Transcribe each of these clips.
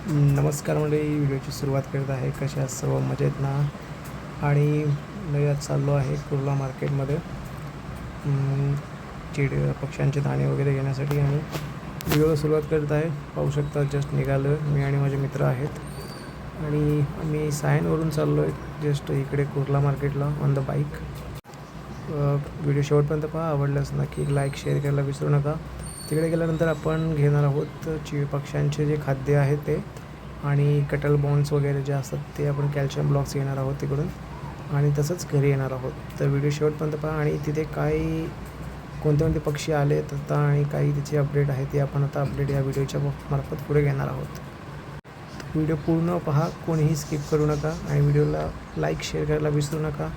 नमस्कार मंडळी, व्हिडिओची सुरुवात करत आहे. कशा सर्व मजेत ना? आणि मी आज चाललो आहे कुर्ला मार्केटमध्ये पक्ष्यांचे दाणे वगैरे घेण्यासाठी आणि व्हिडिओला सुरुवात करत आहे. पाहू शकता जस्ट निघालो मी आणि माझे मित्र आहेत आणि आम्ही सायनवरून चाललो आहे जस्ट इकडे कुर्ला मार्केटला ऑन द बाईक. व्हिडिओ शेवटपर्यंत पहा. आवडल्यास नक्की लाईक शेअर करायला विसरू नका. तिकडे गेल्यानंतर आपण घेणार आहोत पक्ष्यांचे जे खाद्य आहे ते आणि कटल बॉन्स वगैरे जे असतात ते आपण कॅल्शियम ब्लॉक्स घेणार आहोत तिकडून आणि तसंच घरी येणार आहोत. तर व्हिडिओ शेवटपर्यंत पहा आणि तिथे काही कोणते पक्षी आले आता आणि काही त्याची अपडेट आहे ते आपण आता अपडेट या व्हिडिओच्या मार्फत पुढे घेणार आहोत. व्हिडिओ पूर्ण पहा, कोणीही स्किप करू नका आणि व्हिडिओला लाईक शेअर करायला विसरू नका.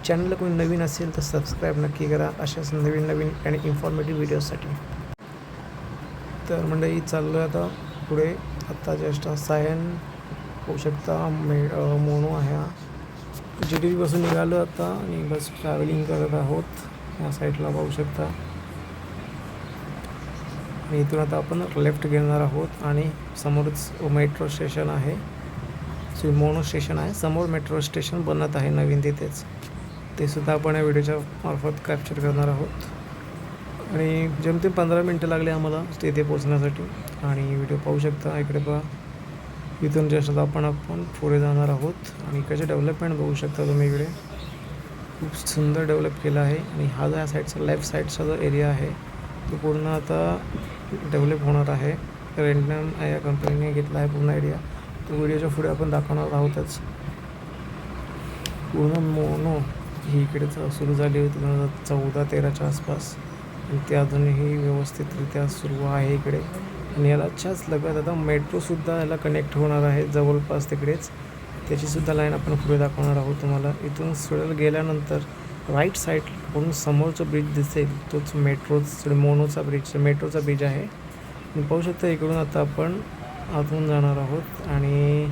चॅनलला कोणी नवीन असेल तर सबस्क्राईब नक्की करा अशाच नवीन आणि इन्फॉर्मेटिव्ह व्हिडिओसाठी. तर मंडळी चाललो आता पुढे. आत्ता जस्ट सायन होऊ शकता मोनो आहे. GTV पासून निघालो आता आणि बस ट्रॅव्हलिंग करत आहोत. या साईडला पाहू शकता आणि इथून आता आपण लेफ्ट घेणार आहोत आणि समोरच मेट्रो स्टेशन आहे. मोनो स्टेशन आहे समोर. मेट्रो स्टेशन बनत आहे नवीन तिथेच. ते सुद्धा आपण या व्हिडिओच्या मार्फत कॅप्चर करणार आहोत आणि जेमतेम 15 मिनटं लागले आम्हाला तिथे पोचण्यासाठी. आणि व्हिडिओ पाहू शकता इकडे पहा. इथून जस्ट आपण पुढे जाणार आहोत आणि इकडचे डेव्हलपमेंट बघू शकता तुम्ही. इकडे खूप सुंदर डेव्हलप केलं आहे आणि हा जो या साईडचा लेफ्ट साईडचा जो एरिया आहे तो पूर्ण आता डेव्हलप होणार आहे. रेंडम या कंपनीने घेतला आहे पूर्ण एरिया. तो व्हिडिओच्या पुढे आपण दाखवणार आहोतच. पूर्ण मोनो ही इकडे सुरू झाली होती 2014-13च्या आसपास आणि ते अजूनही व्यवस्थितरित्या सुरू आहे इकडे. आणि याच्याच लगत आता मेट्रोसुद्धा याला कनेक्ट होणार आहे जवळपास तिकडेच. त्याचीसुद्धा लाईन आपण पुढे दाखवणार आहोत तुम्हाला. इथून सुरळ गेल्यानंतर राईट साईडकडून समोरचं ब्रिज दिसेल तोच मेट्रोचा ब्रिज आहे. आणि पाहू शकता इकडून आता आपण आतून जाणार आहोत आणि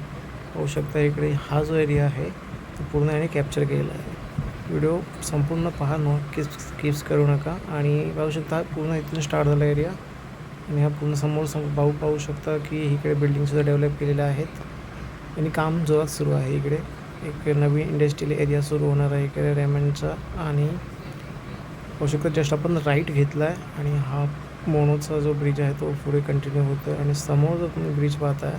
पाहू शकता इकडे हा जो एरिया आहे तो पूर्ण याने कॅप्चर केलेला आहे. व्हिडिओ संपूर्ण पहा, स्किप्स करू नका. आणि पाहू शकता पूर्ण इथून स्टार्ट झाला एरिया आणि हा पूर्ण समोर पाहू शकता की इकडे बिल्डिंगसुद्धा डेव्हलप केलेल्या आहेत आणि काम जोरात सुरू आहे. इकडे एक नवीन इंडस्ट्रियल एरिया सुरू होणार आहे इकडे रेमंडचा. आणि पाहू शकता जस्ट आपण राईट घेतला आहे आणि हा मोनोचा जो ब्रिज आहे तो पुढे कंटिन्यू होतो आहे. आणि समोर जो तुम्ही ब्रिज पाहताय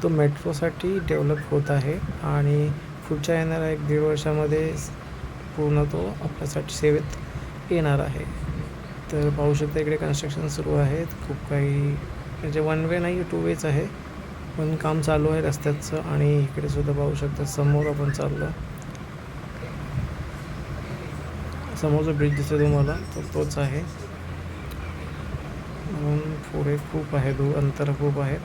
तो मेट्रोसाठी डेव्हलप होत आहे आणि पुढच्या येणाऱ्या 1-1.5 वर्षामध्ये पूर्ण तो आपल्यासाठी सेवेत येणार आहे. तर पाहू शकता इकडे कन्स्ट्रक्शन सुरू आहेत. खूप काही म्हणजे 1 वे नाही 2 वेच आहे पण काम चालू आहे रस्त्याचं. आणि इकडे सुद्धा पाहू शकता समोर आपण चाललो. समोर जो ब्रिज दिसतो तुम्हाला तोच आहे. पुढे खूप आहे अंतर खूप आहे.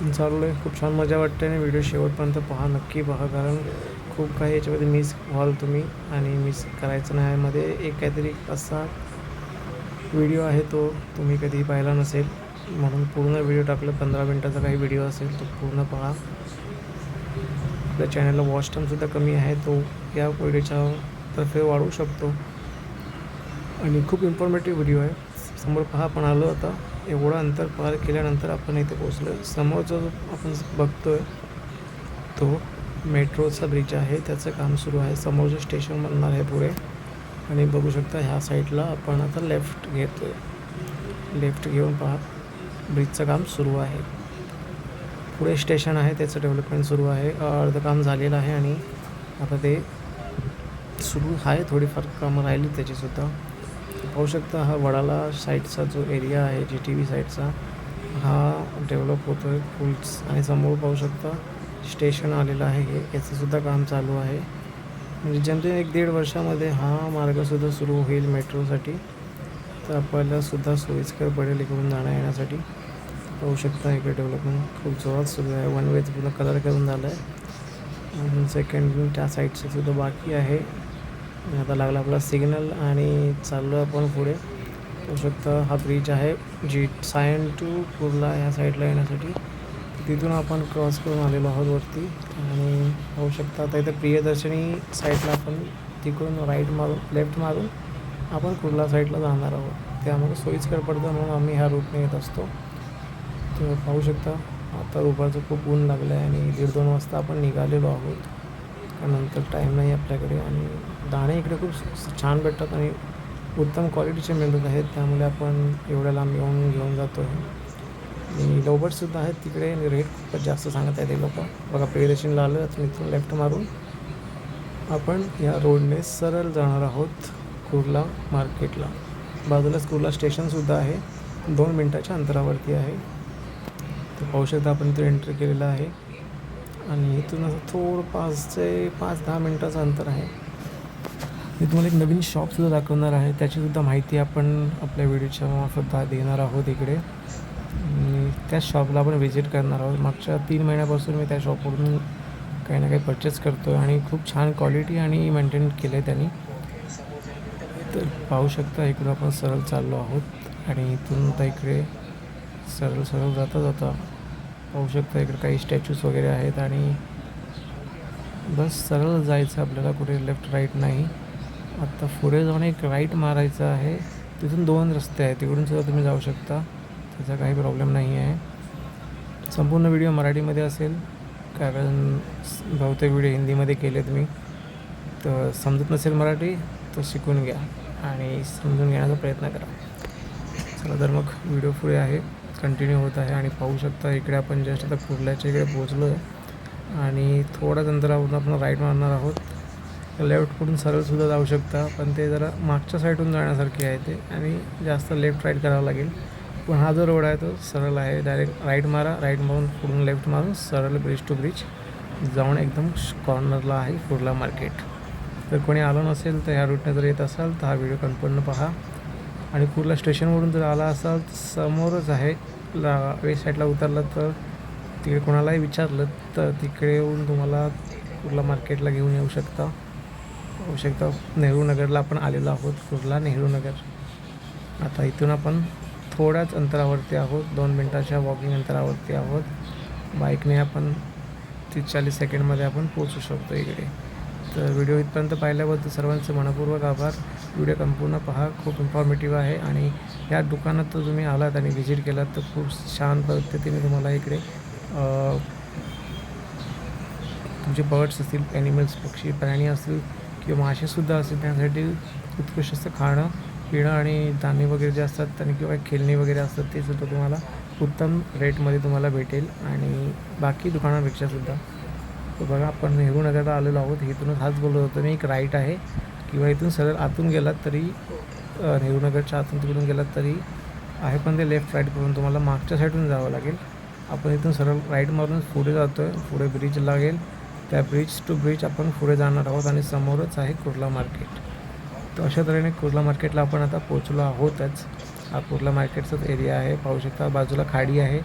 चाललो आहे. खूप छान मजा वाटते आणि व्हिडिओ शेवटपर्यंत पहा, नक्की पहा. कारण खूप काही याच्यामध्ये मिस व्हाल तुम्ही आणि मिस करायचं नाही. मध्ये एक काहीतरी असा व्हिडिओ आहे तो तुम्ही कधी पाहिला नसेल म्हणून पूर्ण व्हिडिओ टाकलं. 15 मिनटाचा काही व्हिडिओ असेल तो पूर्ण पहा. आपल्या चॅनलला वॉच टाईमसुद्धा कमी आहे, तो या व्हिडिओच्या तर्फे वाढवू शकतो आणि खूप इन्फॉर्मेटिव्ह व्हिडिओ आहे. समोर पहा. आपण आलो आता एवढं अंतर पार केल्यानंतर आपण इथे पोचलो. समोर जो आपण बघतोय तो मेट्रोचा ब्रिज आहे, त्याचं काम सुरू आहे. समोर जे स्टेशन बनणार आहे पुढे आणि बघू शकता ह्या साईडला आपण आता लेफ्ट घेतो आहे. लेफ्ट घेऊन पहा ब्रिजचं काम सुरू आहे. पुढे स्टेशन आहे त्याचं डेव्हलपमेंट सुरू आहे. अर्धं काम झालेलं आहे आणि आता ते सुरू आहे. थोडीफार कामं राहिली त्याचीसुद्धा. पाहू शकता हा वडाला साईडचा जो एरिया आहे GTV साईडचा हा डेव्हलप होतो आहे फुल्स. आणि समोर पाहू शकता स्टेशन आलेलं आहे हे, याचंसुद्धा काम चालू आहे. म्हणजे जेमतेम 1-1.5 वर्षामध्ये हा मार्गसुद्धा सुरू होईल मेट्रोसाठी. तर आपल्यालासुद्धा सोयीस्कर पडेल इकडून जाण्या येण्यासाठी. पाहू शकता इकडे डेव्हलपमेंट खूप जोरात सुरू आहे. 1 वेचं पूर्ण कलर करून झालं आहे आणि सेकंड त्या साईडचं सुद्धा बाकी आहे. आता लागला आपला सिग्नल आणि चाललो आपण पुढे. पाहू शकता हा ब्रिज आहे सायन टू कुर्ला ह्या साईडला येण्यासाठी. तिथून आपण क्रॉस करून आलेलो आहोत वरती. आणि पाहू शकता आता इथं प्रियदर्शनी साईडला आपण तिकडून राईट मारून लेफ्ट मारून आपण कुर्ला साईडला जाणार आहोत. त्यामुळे सोयीस्कर पडतं म्हणून आम्ही ह्या रूटने येत असतो. तर पाहू शकता आता दुपारचं खूप ऊन लागलं आहे आणि 1:30-2 वाजता आपण निघालेलो आहोत. नंतर टाईम नाही आपल्याकडे आणि दाणे इकडे खूप छान भेटतात आणि उत्तम क्वालिटीचे मिळत आहेत. त्यामुळे आपण एवढ्या लांब येऊन घेऊन जातो आहे. आणि लवबर्डसुद्धा आहेत तिकडे आणि रेट खूपच जास्त सांगत आहेत ते लोकं. बघा प्रियदर्शनला आलं तर इथून लेफ्ट मारून आपण या रोडने सरळ जाणार आहोत कुर्ला मार्केटला. बाजूलाच कुर्ला स्टेशनसुद्धा आहे, 2 मिनटाच्या अंतरावरती आहे. तर पाहू शकता आपण इथून एंट्री केलेलं आहे आणि इथून असं थोडं 5-10 मिनटाचं अंतर आहे. मी तुम्हाला एक नवीन शॉपसुद्धा दाखवणार आहे, त्याचीसुद्धा माहिती आपण आपल्या व्हिडिओच्या मार्फत देणार आहोत इकडे. आणि त्या शॉपला आपण व्हिजिट करणार आहोत. मागच्या 3 महिन्यापासून मी त्या शॉपवरून काही ना काही परचेस करतो आहे आणि खूप छान क्वालिटी आणि मेंटेन केलं आहे त्यांनी. तर पाहू शकता इकडं आपण सरळ चाललो आहोत आणि इथून आता इकडे सरळ जाता पाहू शकता इकडे काही स्टॅच्यूज वगैरे आहेत आणि बस सरळ जायचं आपल्याला, कुठे लेफ्ट राईट नाही. आत्ता पुढे जाऊन एक राईट मारायचं आहे. तिथून 2 रस्ते आहेत, तिकडून सुद्धा तुम्ही जाऊ शकता, त्याचा काही प्रॉब्लेम नाही आहे. संपूर्ण व्हिडिओ मराठीमध्ये असेल कारण बहुतेक व्हिडिओ हिंदीमध्ये केलेत मी. तर समजत नसेल मराठी तर शिकून घ्या आणि समजून घेण्याचा प्रयत्न करा. चला तर मग व्हिडिओ पुढे आहे, कंटिन्यू होत आहे आणि पाहू शकता इकडे आपण जस्ट आता कुर्ल्याच्या इकडे पोहोचलो आहे आणि थोड्याच अंतरावरून आपण राईट मारणार आहोत. लेफ्टकडून सरळसुद्धा जाऊ शकता, पण ते जरा मागच्या साईडून जाण्यासारखे आहे ते आणि जास्त लेफ्ट राईट करावं लागेल. पण हा जो रोड आहे तो सरळ आहे, डायरेक्ट राईट मारा, राईट मारून पुढून लेफ्ट मारून सरळ ब्रिज टू ब्रिज जाऊन एकदम कॉर्नरला आहे कुर्ला मार्केट. जर कोणी आलं नसेल तर ह्या रूटने जर येत असाल तर हा व्हिडिओ संपूर्ण पहा. आणि कुर्ला स्टेशनवरून जर आला असाल तर समोरच आहे, वेस्ट साईडला उतरलं तर तिकडे कोणालाही विचारलं तर तिकडे येऊन तुम्हाला कुर्ला मार्केटला घेऊन येऊ शकता. होऊ शकता नेहरू नगरला आपण आलेलो आहोत, कुर्ला नेहरू नगर. आता इथून आपण थोड्याच अंतरावरती आहोत, 2 मिनटाच्या वॉकिंग अंतरावरती आहोत. बाईकने आपण 30-40 सेकंडमध्ये आपण पोचू शकतो इकडे. तर व्हिडिओ इथपर्यंत पाहिल्याबद्दल सर्वांचे मनपूर्वक आभार. व्हिडिओ संपूर्ण पहा, खूप इन्फॉर्मेटिव्ह आहे आणि या दुकानात तर तुम्ही आलात आणि व्हिजिट केलात तर खूप छान पद्धतीने तुम्हाला इकडे तुमचे बर्ड्स असतील, ॲनिमल्स, पक्षी, प्राणी असतील किंवा मासेसुद्धा असतील त्यासाठी उत्कृष्ट असं खाणं पिणं आणि दाणे वगैरे जे असतात आणि किंवा खेळणी वगैरे असतात ते सुद्धा तुम्हाला उत्तम रेटमध्ये तुम्हाला भेटेल आणि बाकी दुकानांपेक्षासुद्धा. तर बघा आपण नेहरू नगरला आलेलो आहोत. इथूनच हाच बोलत होतो मी, एक राईट आहे किंवा इथून सरळ आतून गेलात तरी नेहरू नगरच्या आतून तिकडून गेलात तरी आहे, पण ते लेफ्ट राईट करून तुम्हाला मागच्या साईडून जावं लागेल. आपण इथून सरळ राईट मारून पुढे जातो आहे, पुढे ब्रिज लागेल, त्या ब्रिज टू ब्रिज आपण पुढे जाणार आहोत आणि समोरच आहे कुर्ला मार्केट. तर अशा तऱ्हेने कुर्ला मार्केटला आपण आता पोचलो आहोतच. हा कुर्ला मार्केटचाच एरिया आहे, पाहू शकता बाजूला खाडी आहे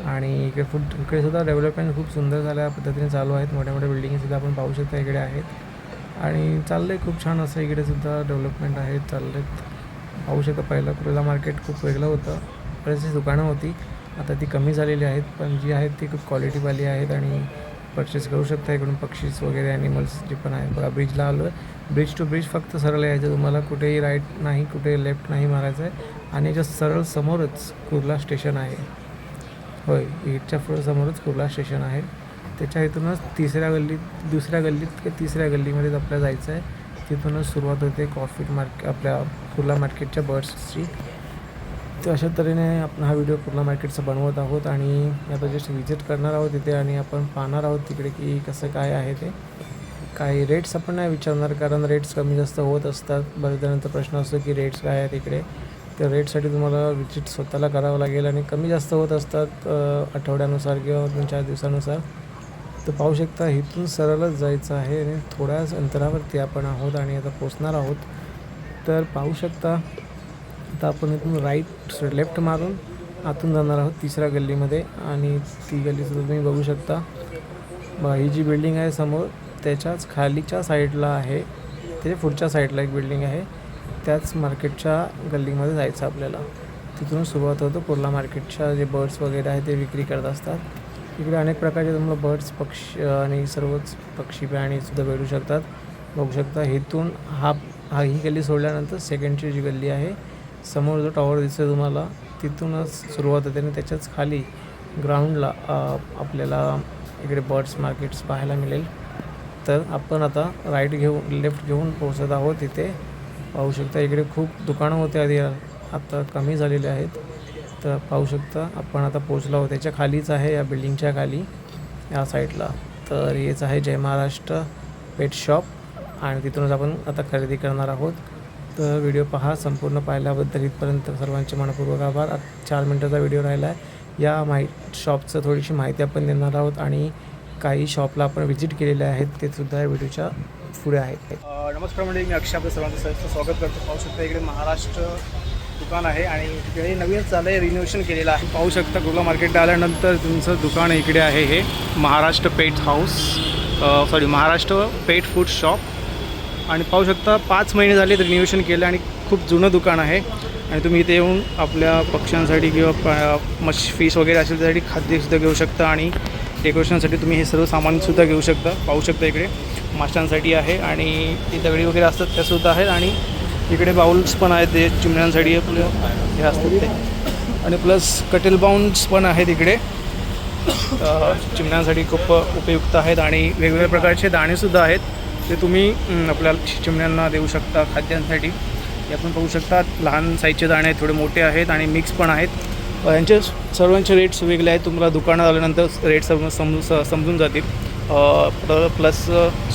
आणि इकडे सुद्धा डेव्हलपमेंट खूप सुंदर झाल्या पद्धतीने चालू आहेत. मोठ्या बिल्डिंगसुद्धा आपण पाहू शकता इकडे आहेत आणि चाललं आहे खूप छान असं इकडे सुद्धा डेव्हलपमेंट आहेत चाललेत. पाहू शकता पहिलं कुर्ला मार्केट खूप वेगळं होतं, बरेचशी दुकानं होती, आता ती कमी झालेली आहेत, पण जी आहेत ती खूप क्वालिटीवाली आहेत आणि परचेस करू शकता इकडून पक्षीस वगैरे ॲनिमल्स जे पण आहेत. बघा ब्रिजला आलो आहे, ब्रिज टू ब्रिज फक्त सरळ यायचं तुम्हाला, कुठेही राईट नाही कुठे लेफ्ट नाही मारायचं आहे आणि याच्या सरळ समोरच कुर्ला स्टेशन आहे. होय, इथच्या पुढं समोरच कुर्ला स्टेशन आहे. त्याच्या इथूनच दुसऱ्या गल्लीत किंवा तिसऱ्या गल्लीमध्येच आपल्याला जायचं आहे. तिथूनच सुरुवात होते आपल्या कुर्ला मार्केटच्या बर्ड्सची. तर अशा तऱ्हेने आपण हा व्हिडिओ कुर्ला मार्केटचा बनवत आहोत आणि आता जस्ट व्हिजिट करणार आहोत तिथे आणि आपण पाहणार आहोत तिकडे की कसं काय आहे ते. काही रेट्स आपण नाही विचारणार कारण रेट्स कमी जास्त होत असतात. बरेच जणांचा प्रश्न असतो की रेट्स काय आहेत इकडे, तर रेटसाठी तुम्हाला विजिट स्वतःला करावं लागेल आणि कमी जास्त होत असतात आठवड्यानुसार किंवा 2-4 दिवसानुसार. तर पाहू शकता इथून सरळच जायचं आहे आणि थोड्याच अंतरावरती आपण आहोत आणि आता पोचणार आहोत. तर पाहू शकता आता आपण इथून लेफ्ट मारून आतून जाणार आहोत तिसऱ्या गल्लीमध्ये आणि ती गल्लीसुद्धा तुम्ही बघू शकता. ही जी बिल्डिंग आहे समोर त्याच्याच खालीच्या साईडला आहे, त्याच्या पुढच्या साईडला एक बिल्डिंग आहे, त्याच मार्केटच्या गल्लीमध्ये जायचं आपल्याला. तिथून सुरुवात होतं कुर्ला मार्केटच्या जे बर्ड्स वगैरे आहे ते विक्री करत असतात. इकडे अनेक प्रकारचे तुम्हाला बर्ड्स पक्षी आणि सर्वच पक्षी प्राणीसुद्धा भेटू शकतात. बघू शकता इथून ही गल्ली सोडल्यानंतर सेकंडची जी गल्ली आहे समोर जो टॉवर दिसतो तुम्हाला तिथूनच सुरुवात होते आणि त्याच्याच खाली ग्राउंडला आपल्याला इकडे बर्ड्स मार्केट्स पाहायला मिळेल. तर आपण आता लेफ्ट घेऊन पोहोचत आहोत. इथे पाहू शकता इकडे खूप दुकानं होते आधी, आता कमी झालेले आहेत. तर पाहू शकता आपण आता पोहोचलो आहोत. त्याच्या खालीच आहे, या बिल्डिंगच्या खाली या साईडला. तर हेच आहे जय महाराष्ट्र पेट शॉप आणि तिथूनच आपण आता खरेदी करणार आहोत. तर व्हिडिओ पहा, संपूर्ण पाहिल्याबद्दल इथपर्यंत सर्वांचे मनपूर्वक आभार. 4 मिनटाचा व्हिडिओ राहिला आहे. या शॉपचं थोडीशी माहिती आपण देणार आहोत आणि काही शॉपला आपण व्हिजिट केलेले आहेत, ते सुद्धा या व्हिडिओच्या पुढे आहेत. नमस्कार मंडळी, मी अक्षय आपलं सर्वांचं स्वागत करतो. पाहू शकता इकडे महाराष्ट्र दुकान आहे आणि तिकडे नवीन चालू आहे, रिनोव्हेशन केलेलं आहे. पाहू शकता कुर्ला मार्केटला आल्यानंतर तुमचं दुकान इकडे आहे. हे महाराष्ट्र पेट महाराष्ट्र पेट फूड शॉप आणि पाहू शकता 5 महिने झाले रिनोव्हेशन केलं आणि खूप जुनं दुकान आहे. आणि तुम्ही इथे येऊन आपल्या पक्ष्यांसाठी किंवा फिश वगैरे असेल त्यासाठी खाद्यसुद्धा घेऊ शकता आणि डेकोरेशनसाठी तुम्ही हे सर्व सामानसुद्धा घेऊ शकता. पाहू शकता इकडे माशांसाठी आहे आणि ते दगडी वगैरे असतात त्यासुद्धा आहेत आणि इकडे बाउल्स पण आहेत, ते चिमण्यांसाठी आपलं हे असतात ते, आणि प्लस कटेल बाउंड्स पण आहेत इकडे, चिमण्यांसाठी खूप उपयुक्त आहेत. आणि वेगवेगळ्या प्रकारचे दाणेसुद्धा आहेत, ते तुम्ही आपल्याला चिमण्यांना देऊ शकता खाद्यांसाठी. हे आपण पाहू शकता लहान साईजचे दाणे आहेत, थोडे मोठे आहेत आणि मिक्स पण आहेत. यांचे सर्वांचे रेट्स वेगळे आहेत, तुम्हाला दुकानात आल्यानंतर रेट समजून जातील. प्लस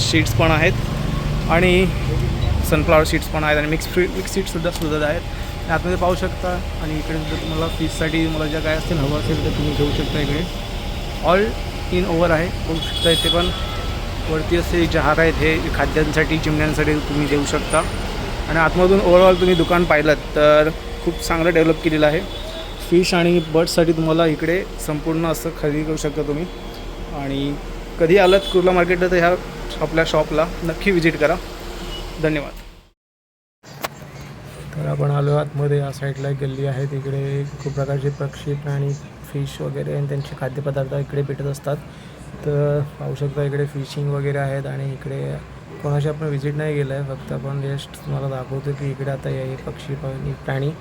शीट्स पण आहेत आणि सनफ्लावर सीड्स पण आहेत आणि मिक्स सीड्ससुद्धा आहेत आतमध्ये पाहू शकता. आणि इकडे सुद्धा तुम्हाला फिशसाठी मला ज्या काय असतील हवं असेल तर तुम्ही घेऊ शकता. इकडे ऑल इन ओव्हर आहे, पाहू शकता. इथे पण वरती असे जहार आहेत, हे खाद्यांसाठी चिमण्यांसाठी तुम्ही देऊ शकता. आणि आतमधून ओव्हरऑल तुम्ही दुकान पाहिलं तर खूप चांगलं डेव्हलप केलेलं आहे. फिश आणि बर्ड्ससाठी तुम्हाला इकडे संपूर्ण असं खरेदी करू शकता तुम्ही. आणि कधी आलात कुर्ला मार्केटला तर ह्या आपल्या शॉपला नक्की व्हिजिट करा. धन्यवाद. तर आपण आलो आतमध्ये. या साईडला एक गल्ली आहे, तिकडे खूप प्रकारचे पक्षी, प्राणी, फिश वगैरे आणि त्यांचे खाद्यपदार्थ इकडे भेटत असतात. तर पाहू शकता इकडे फिशिंग वगैरे आहेत आणि इकडे कोणाशी आपण व्हिजिट नाही केलं आहे, फक्त आपण जस्ट तुम्हाला दाखवतो की इकडे आता हे पक्षी प्राणी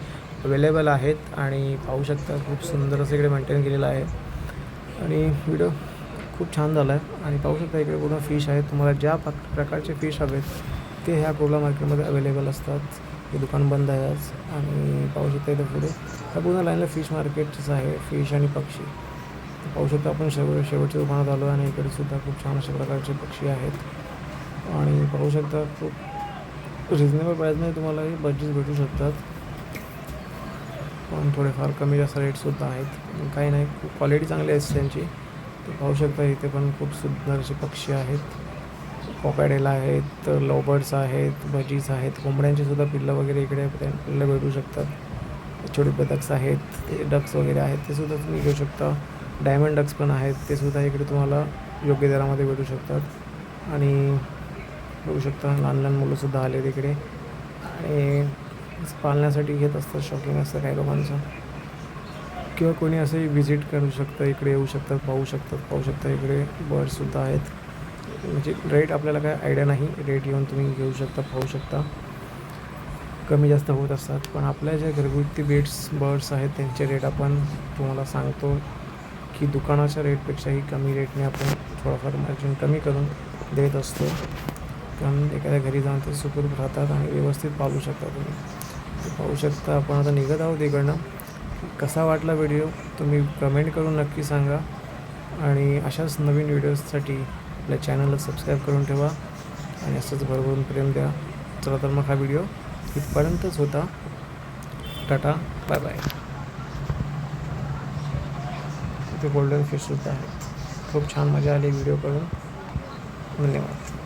अवेलेबल आहेत. आणि पाहू शकता खूप सुंदर असं इकडे मेंटेन केलेलं आहे आणि व्हिडिओ खूप छान झाला आहे. आणि पाहू शकता इकडे पूर्ण फिश आहेत, तुम्हाला ज्या प्रकारचे फिश हवेत ते ह्या कुर्ला मार्केटमध्ये अवेलेबल असतात. हे दुकान बंद आहे आज. आणि पाहू शकता इथं पुढे ह्या पूर्ण लाईनला फिश मार्केटच आहे, फिश आणि पक्षी. पाहू शकता आपण शेवटच्या दुकानात आलो आणि इकडे सुद्धा खूप छान अशा प्रकारचे पक्षी आहेत. आणि पाहू शकता खूप रिजनेबल प्राईजमध्ये तुम्हाला हे बजेस भेटू शकतात, पण थोडेफार कमी जास्त रेटसुद्धा आहेत. काही नाही, खूप क्वालिटी चांगली आहे त्यांची. तर पाहू शकता इथे पण खूप सुंदर असे पक्षी आहेत, कॉकॅडेल आहेत, लवबर्ड्स आहेत, भजीज आहेत, कोंबड्यांची सुद्धा पिल्लं वगैरे इकडे पिल्लं भेटू शकतात. छोटे बदक्स आहेत, डक्स वगैरे आहेत, ते सुद्धा तुम्ही घेऊ शकता. डायमंड डक्स पण आहेत, ते सुद्धा इकडे तुम्हाला योग्य दरामध्ये भेटू शकतात. आणि बघू शकता लहान लहान मुलंसुद्धा आले तिकडे आणि पालण्यासाठी घेत असतात, शॉकिंग असतं काही लोकांचं, किंवा कोणी असंही व्हिजिट करू शकतं, इकडे येऊ शकतात, पाहू शकता इकडे बर्ड्ससुद्धा आहेत. म्हणजे रेट आपल्याला काय आयडिया नाही, रेट येऊन तुम्ही घेऊ शकता, पाहू शकता, कमी जास्त होत असतात. पण आपल्या ज्या घरगुती बर्ड्स आहेत त्यांचे रेट आपण तुम्हाला सांगतो की दुकानाच्या रेटपेक्षाही कमी रेटने आपण थोडाफार मार्जिन कमी करून देत असतो. कारण एखाद्या घरी जाऊन ते सुखरूप राहतात आणि व्यवस्थित पाळू शकता तुम्ही. ते पाहू शकता. आपण आता निघत आहोत इकडनं. कसा वाटला व्हिडिओ तुम्ही कमेंट करून नक्की सांगा आणि अशाच नवीन व्हिडिओजसाठी आपल्या चॅनलला सबस्क्राईब करून ठेवा आणि असंच भरभरून प्रेम द्या. चला तर मग हा व्हिडिओ इथपर्यंतच होता. Tata, bye bye. इथे गोल्डन फिशसुद्धा आहेत. खूप छान मजा आली व्हिडिओ करून. धन्यवाद.